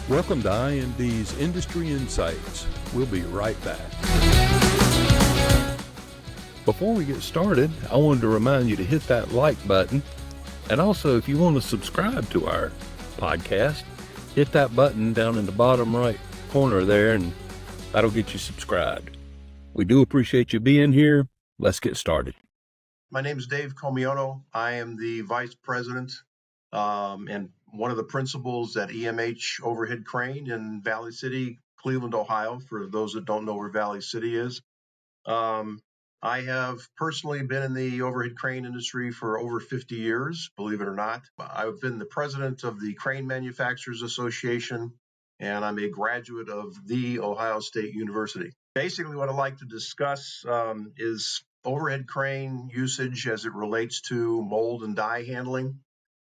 Welcome to IMD's Industry Insights. We'll be right back. Before we get started, I wanted to remind you to hit that like button. And also, if you want to subscribe to our podcast, hit that button down in the bottom right corner there, and that'll get you subscribed. We do appreciate you being here. Let's get started. My name is Dave Comiono. I am the Vice President and one of the principals at EMH Overhead Crane in Valley City, Cleveland, Ohio, for those that don't know where Valley City is. I have personally been in the overhead crane industry for over 50 years, believe it or not. I've been the president of the Crane Manufacturers Association, and I'm a graduate of The Ohio State University. Basically, what I'd like to discuss is overhead crane usage as it relates to mold and die handling,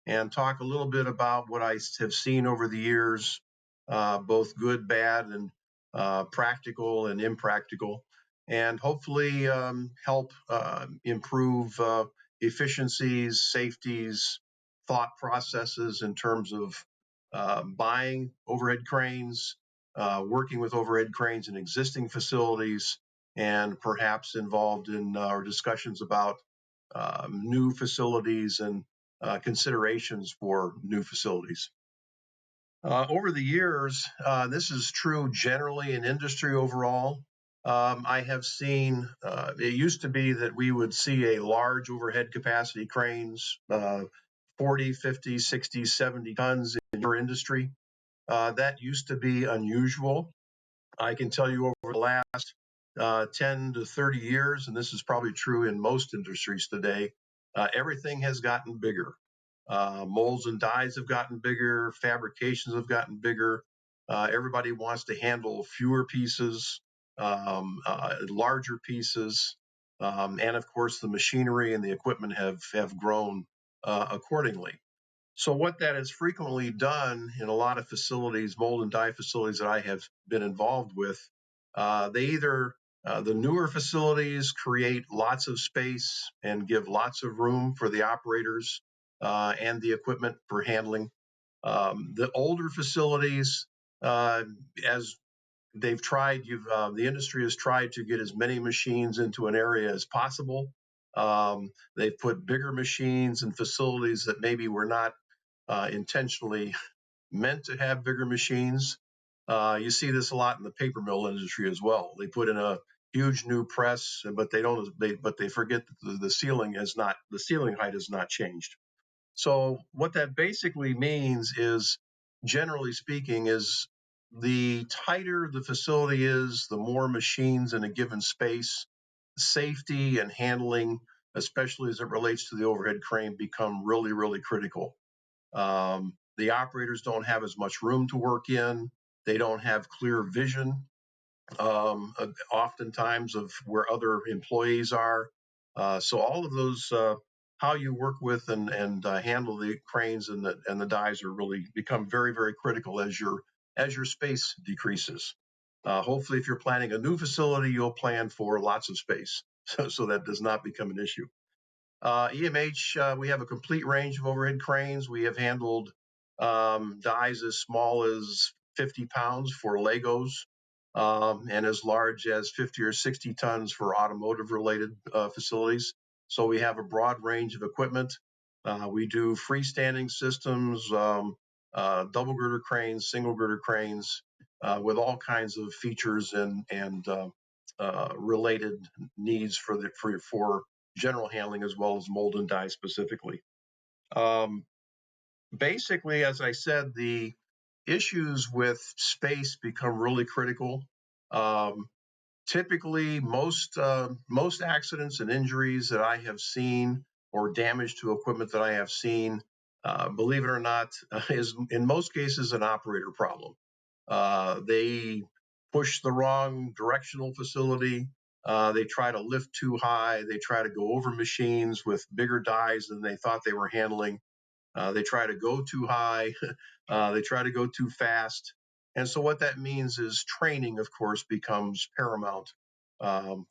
and talk a little bit about what I have seen over the years, both good, bad, and practical and impractical, and hopefully help improve efficiencies, safeties, thought processes in terms of buying overhead cranes, working with overhead cranes in existing facilities, and perhaps involved in our discussions about new facilities and considerations for new facilities. Over the years, this is true generally in industry overall. I have seen, it used to be that we would see a large overhead capacity cranes, 40, 50, 60, 70 tons in your industry. That used to be unusual. I can tell you over the last 10 to 30 years, and this is probably true in most industries today, everything has gotten bigger. Molds and dies have gotten bigger, fabrications have gotten bigger. Everybody wants to handle fewer pieces, larger pieces, and of course the machinery and the equipment have grown accordingly. So what that has frequently done in a lot of facilities, mold and die facilities that I have been involved with, they either the newer facilities create lots of space and give lots of room for the operators and the equipment for handling. The older facilities, as they've tried, the industry has tried to get as many machines into an area as possible. They've put bigger machines in facilities that maybe were not intentionally meant to have bigger machines. You see this a lot in the paper mill industry as well. They put in a huge new press, but they forget that the ceiling height has not changed. So what that basically means is, generally speaking, is the tighter the facility is, the more machines in a given space, safety and handling, especially as it relates to the overhead crane, become really, really critical. The operators don't have as much room to work in. They don't have clear vision, oftentimes, of where other employees are. So all of those, how you work with and handle the cranes and the dies are really become very, very critical as your space decreases. Hopefully, if you're planning a new facility, you'll plan for lots of space, so that does not become an issue. EMH, we have a complete range of overhead cranes. We have handled dies as small as 50 pounds for Legos, and as large as 50 or 60 tons for automotive related facilities. So we have a broad range of equipment. We do freestanding systems, double girder cranes, single girder cranes, with all kinds of features and related needs for general handling, as well as mold and die specifically. Basically, as I said, the issues with space become really critical. Typically, most accidents and injuries that I have seen, or damage to equipment that I have seen, believe it or not, is in most cases an operator problem. They push the wrong directional facility. They try to lift too high. They try to go over machines with bigger dies than they thought they were handling. They try to go too high. They try to go too fast. And so what that means is training, of course, becomes paramount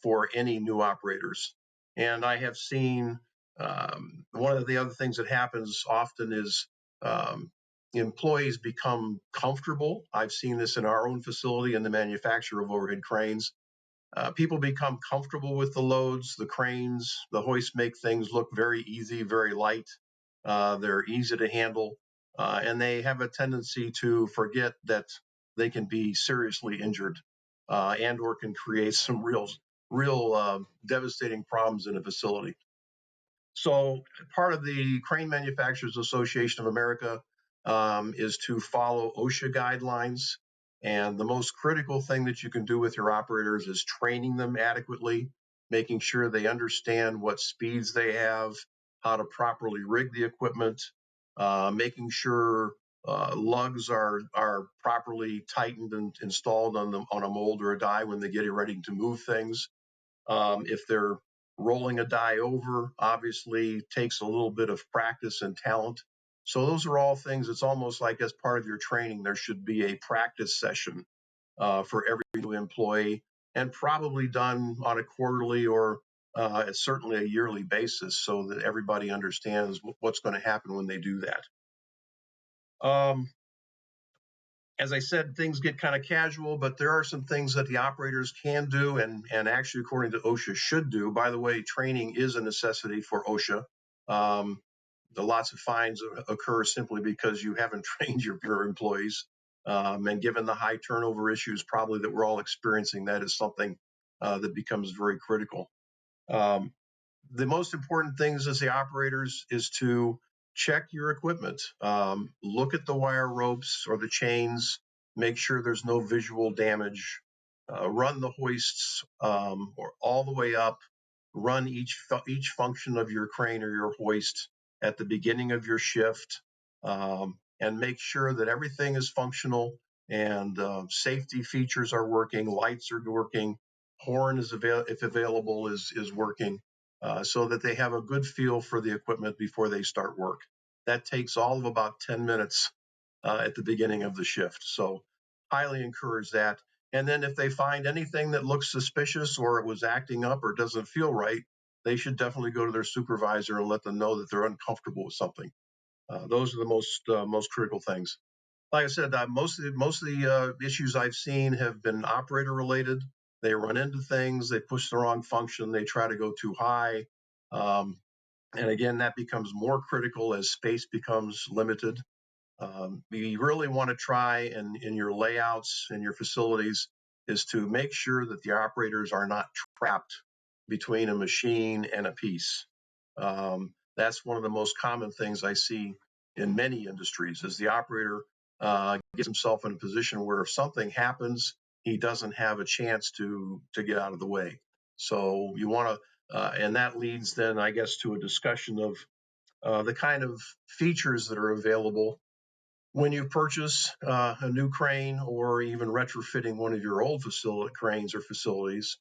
for any new operators. And I have seen one of the other things that happens often is employees become comfortable. I've seen this in our own facility in the manufacture of overhead cranes. People become comfortable with the loads, the cranes, the hoists make things look very easy, very light. They're easy to handle, and they have a tendency to forget that they can be seriously injured and or can create some real devastating problems in a facility. So part of the Crane Manufacturers Association of America is to follow OSHA guidelines. And the most critical thing that you can do with your operators is training them adequately, making sure they understand what speeds they have, how to properly rig the equipment, making sure lugs are properly tightened and installed on a mold or a die when they get ready to move things. If they're rolling a die over, obviously takes a little bit of practice and talent. So those are all things. It's almost like as part of your training, there should be a practice session for every new employee, and probably done on a quarterly or certainly a yearly basis, so that everybody understands what's going to happen when they do that. As I said, things get kind of casual, but there are some things that the operators can do and actually, according to OSHA, should do. By the way, training is a necessity for OSHA. The lots of fines occur simply because you haven't trained your employees. And given the high turnover issues probably that we're all experiencing, that is something that becomes very critical. The most important things as the operators is to check your equipment. Look at the wire ropes or the chains, make sure there's no visual damage. Run the hoists or all the way up. Run each function of your crane or your hoist at the beginning of your shift, and make sure that everything is functional and safety features are working, lights are working, horn is if available is working, so that they have a good feel for the equipment before they start work. That takes all of about 10 minutes at the beginning of the shift. So highly encourage that. And then if they find anything that looks suspicious or it was acting up or doesn't feel right, they should definitely go to their supervisor and let them know that they're uncomfortable with something. Those are the most critical things. Like I said, most of the issues I've seen have been operator related. They run into things, they push the wrong function, they try to go too high. And again, that becomes more critical as space becomes limited. You really want to try in your layouts and your facilities is to make sure that the operators are not trapped between a machine and a piece. That's one of the most common things I see in many industries is the operator gets himself in a position where if something happens, he doesn't have a chance to get out of the way. So you want to, and that leads then, I guess, to a discussion of the kind of features that are available when you purchase a new crane or even retrofitting one of your old cranes or facilities,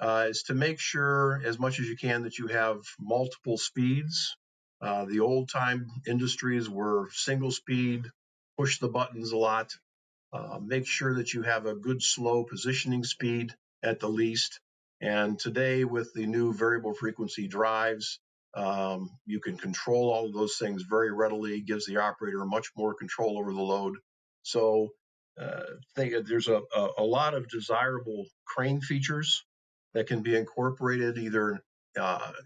is to make sure as much as you can that you have multiple speeds. The old time industries were single speed, push the buttons a lot. Make sure that you have a good slow positioning speed at the least. And today with the new variable frequency drives, you can control all of those things very readily, gives the operator much more control over the load. So there's a lot of desirable crane features that can be incorporated either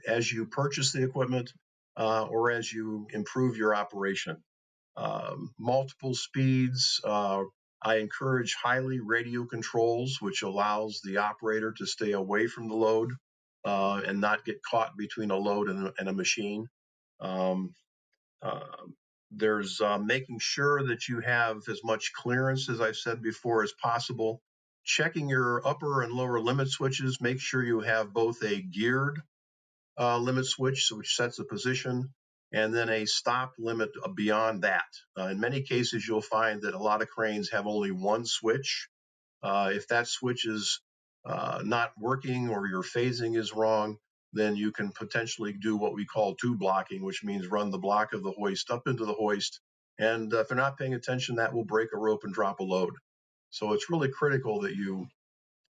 as you purchase the equipment or as you improve your operation. Multiple speeds. I encourage highly radio controls, which allows the operator to stay away from the load and not get caught between a load and a machine. Um, uh, there's making sure that you have as much clearance, as I've said before, as possible. Checking your upper and lower limit switches. Make sure you have both a geared limit switch, which sets a position, and then a stop limit beyond that. In many cases, you'll find that a lot of cranes have only one switch. If that switch is not working or your phasing is wrong, then you can potentially do what we call tube blocking, which means run the block of the hoist up into the hoist. And if they're not paying attention, that will break a rope and drop a load. So it's really critical that you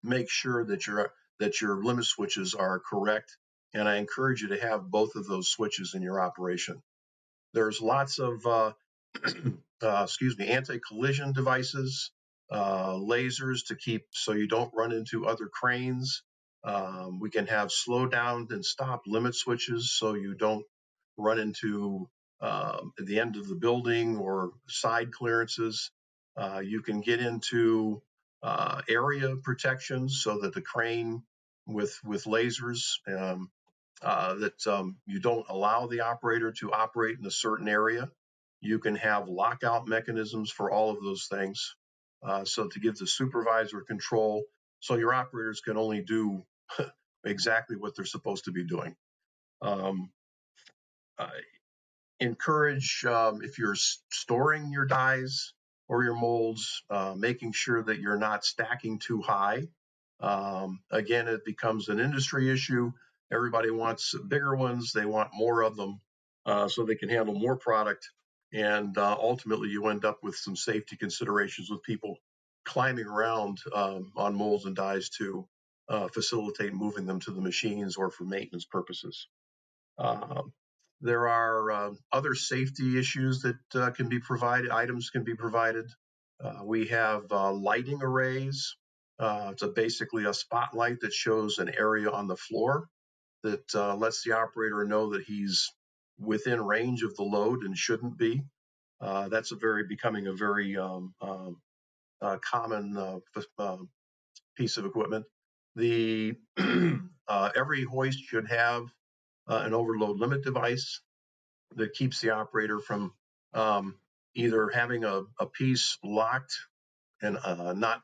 make sure that your limit switches are correct. And I encourage you to have both of those switches in your operation. There's lots of anti-collision devices, lasers to keep so you don't run into other cranes. We can have slow down and stop limit switches so you don't run into the end of the building or side clearances. You can get into area protections so that the crane with lasers you don't allow the operator to operate in a certain area. You can have lockout mechanisms for all of those things. So to give the supervisor control, so your operators can only do exactly what they're supposed to be doing. Um, uh, Encourage, if you're storing your dyes or your molds, making sure that you're not stacking too high. Again, it becomes an industry issue. Everybody wants bigger ones. They want more of them so they can handle more product. And ultimately, you end up with some safety considerations with people climbing around on molds and dyes to facilitate moving them to the machines or for maintenance purposes. Um, there are other safety issues that can be provided, items can be provided. We have lighting arrays. It's basically a spotlight that shows an area on the floor that lets the operator know that he's within range of the load and shouldn't be. That's becoming a very common piece of equipment. The every hoist should have an overload limit device that keeps the operator from either having a piece locked and not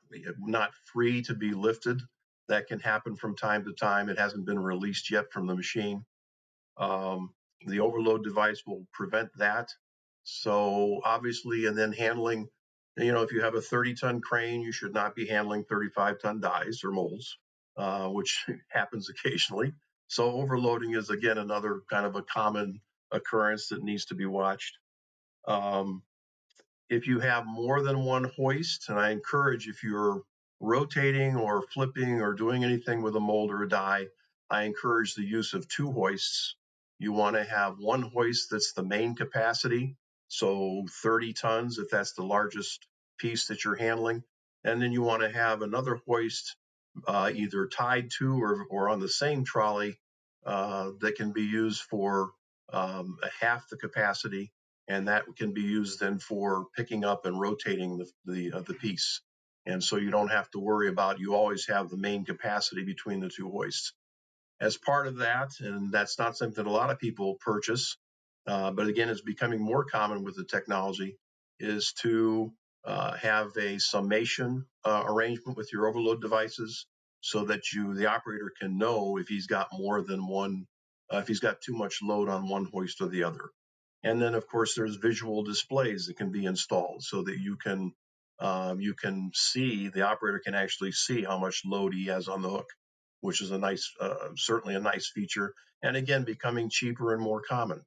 free to be lifted. That can happen from time to time. It hasn't been released yet from the machine. The overload device will prevent that. So obviously, and then handling, if you have a 30-ton crane, you should not be handling 35-ton dies or molds, which happens occasionally. So overloading is, again, another kind of a common occurrence that needs to be watched. If you have more than one hoist, and I encourage, if you're rotating or flipping or doing anything with a mold or a die, I encourage the use of two hoists. You want to have one hoist that's the main capacity, so 30 tons if that's the largest piece that you're handling. And then you want to have another hoist either tied to or on the same trolley that can be used for half the capacity, and that can be used then for picking up and rotating the piece. And so you don't have to worry about, you always have the main capacity between the two hoists. As part of that, and that's not something that a lot of people purchase, but again, it's becoming more common with the technology, is to have a summation arrangement with your overload devices so that the operator can know if he's got more than one, if he's got too much load on one hoist or the other. And then, of course, there's visual displays that can be installed so that you can see, the operator can actually see how much load he has on the hook, which is certainly a nice feature. And again, becoming cheaper and more common.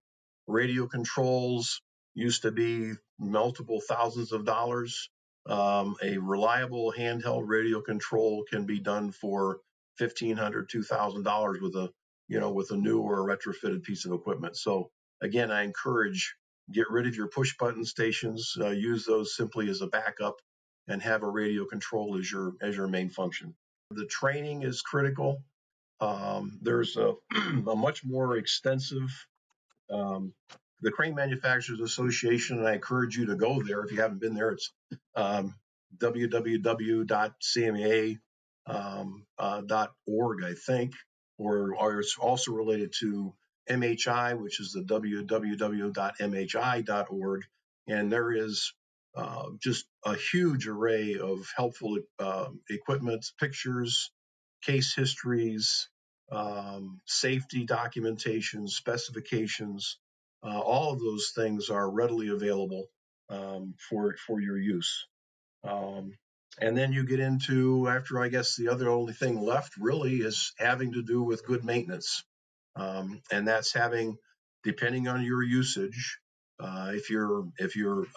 Radio controls used to be multiple thousands of dollars. A reliable handheld radio control can be done for $1,500, $2,000 with a new or a retrofitted piece of equipment. So again, I encourage, get rid of your push button stations, use those simply as a backup, and have a radio control as your main function. The training is critical. There's a much more extensive, the Crane Manufacturers Association, and I encourage you to go there if you haven't been there. It's www.cma.org, I think, or it's also related to MHI, which is the www.mhi.org. And there is just a huge array of helpful equipment, pictures, case histories, safety documentation, specifications. All of those things are readily available for your use. And then you get into, after, I guess, the only thing left really is having to do with good maintenance. And that's having, depending on your usage, if you're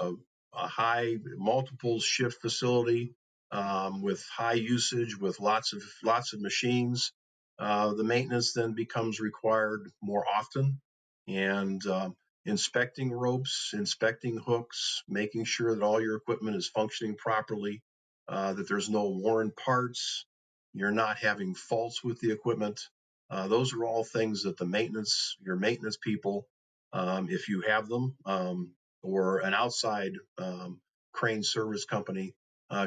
a high multiple shift facility with high usage, with lots of machines, the maintenance then becomes required more often. And inspecting ropes, inspecting hooks, making sure that all your equipment is functioning properly, that there's no worn parts, you're not having faults with the equipment. Those are all things that your maintenance people, if you have them, or an outside crane service company,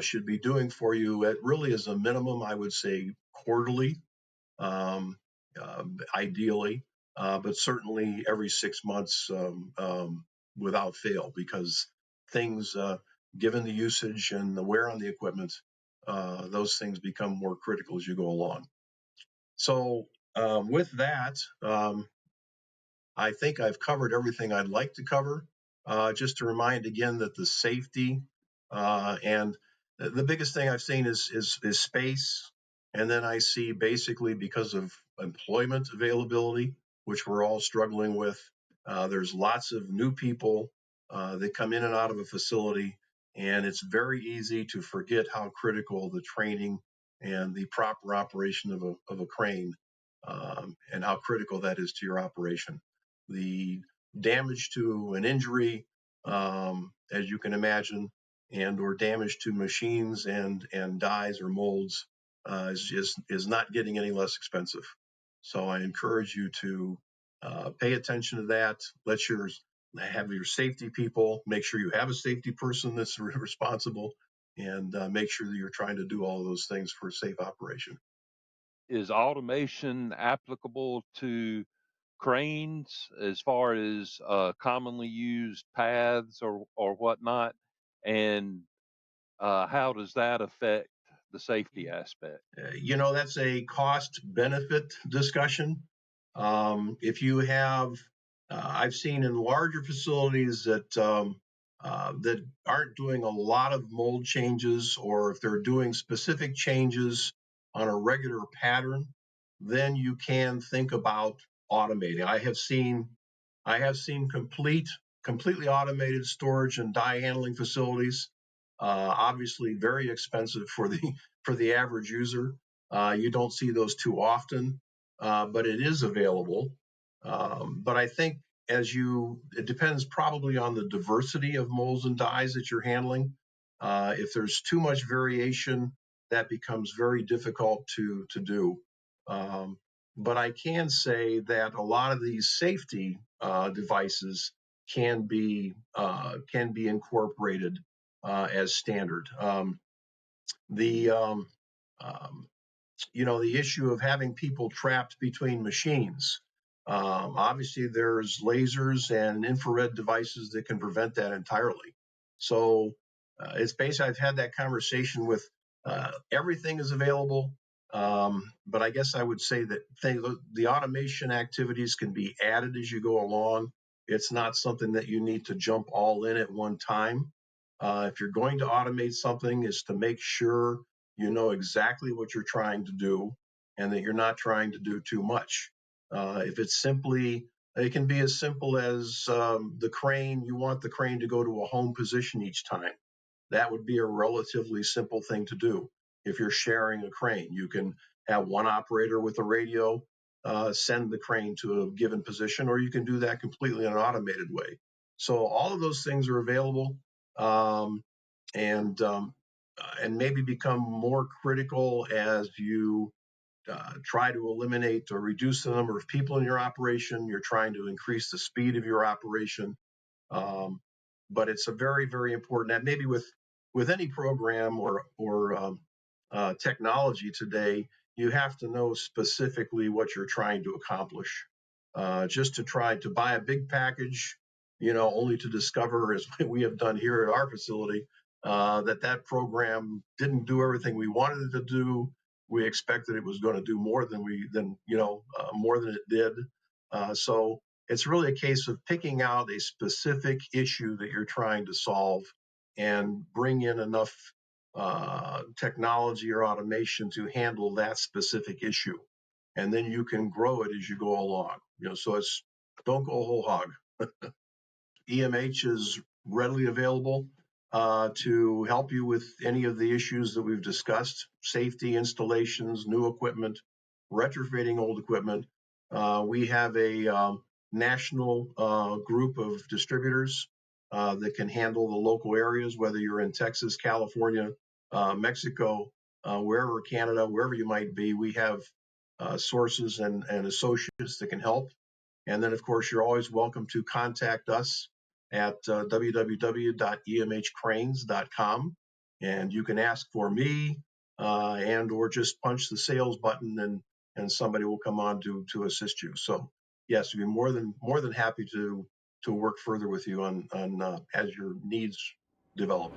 should be doing for you. It really is a minimum, I would say, quarterly, um, ideally, but certainly every 6 months, without fail, because things, given the usage and the wear on the equipment, those things become more critical as you go along. So with that, I think I've covered everything I'd like to cover. Just to remind again that the safety, and the biggest thing I've seen is space, and then I see, basically, because of employment availability, which we're all struggling with, there's lots of new people that come in and out of a facility, and it's very easy to forget how critical the training and the proper operation of a crane, and how critical that is to your operation. The damage to an injury, as you can imagine, and or damage to machines and dies or molds, is not getting any less expensive. So I encourage you to pay attention to that. Have your safety people, make sure you have a safety person that's responsible, and make sure that you're trying to do all of those things for a safe operation. Is automation applicable to cranes as far as commonly used paths or whatnot? And how does that affect the safety aspect? That's a cost benefit discussion. If you have, I've seen in larger facilities that aren't doing a lot of mold changes, or if they're doing specific changes on a regular pattern, then you can think about automating. I have seen completely automated storage and die handling facilities. Obviously, very expensive for the average user. You don't see those too often, but it is available. But I think, it depends probably on the diversity of molds and dyes that you're handling. If there's too much variation, that becomes very difficult to do. But I can say that a lot of these safety devices can be incorporated as standard. The the issue of having people trapped between machines. Obviously, there's lasers and infrared devices that can prevent that entirely. So it's basically, I've had that conversation with, everything is available, but I guess I would say that the automation activities can be added as you go along. It's not something that you need to jump all in at one time. If you're going to automate something, is to make sure you know exactly what you're trying to do, and that you're not trying to do too much. If it can be as simple as, the crane, you want the crane to go to a home position each time. That would be a relatively simple thing to do. If you're sharing a crane, you can have one operator with a radio send the crane to a given position, or you can do that completely in an automated way. So all of those things are available, um, and maybe become more critical as you try to eliminate or reduce the number of people in your operation. You're trying to increase the speed of your operation. But it's a very, very important, and maybe with any program or technology today, you have to know specifically what you're trying to accomplish. Just to try to buy a big package, only to discover, as we have done here at our facility, that program didn't do everything we wanted it to do. We expected it was going to do more than more than it did. So it's really a case of picking out a specific issue that you're trying to solve, and bring in enough technology or automation to handle that specific issue, and then you can grow it as you go along. So don't go whole hog. EMH is readily available to help you with any of the issues that we've discussed: safety, installations, new equipment, retrofitting old equipment. We have national group of distributors that can handle the local areas, whether you're in Texas, California, Mexico, wherever, Canada, wherever you might be. We have sources and associates that can help. And then, of course, you're always welcome to contact us at www.emhcranes.com. And you can ask for me and or just punch the sales button and somebody will come on to assist you. So yes, we'd be more than happy to work further with you on as your needs develop.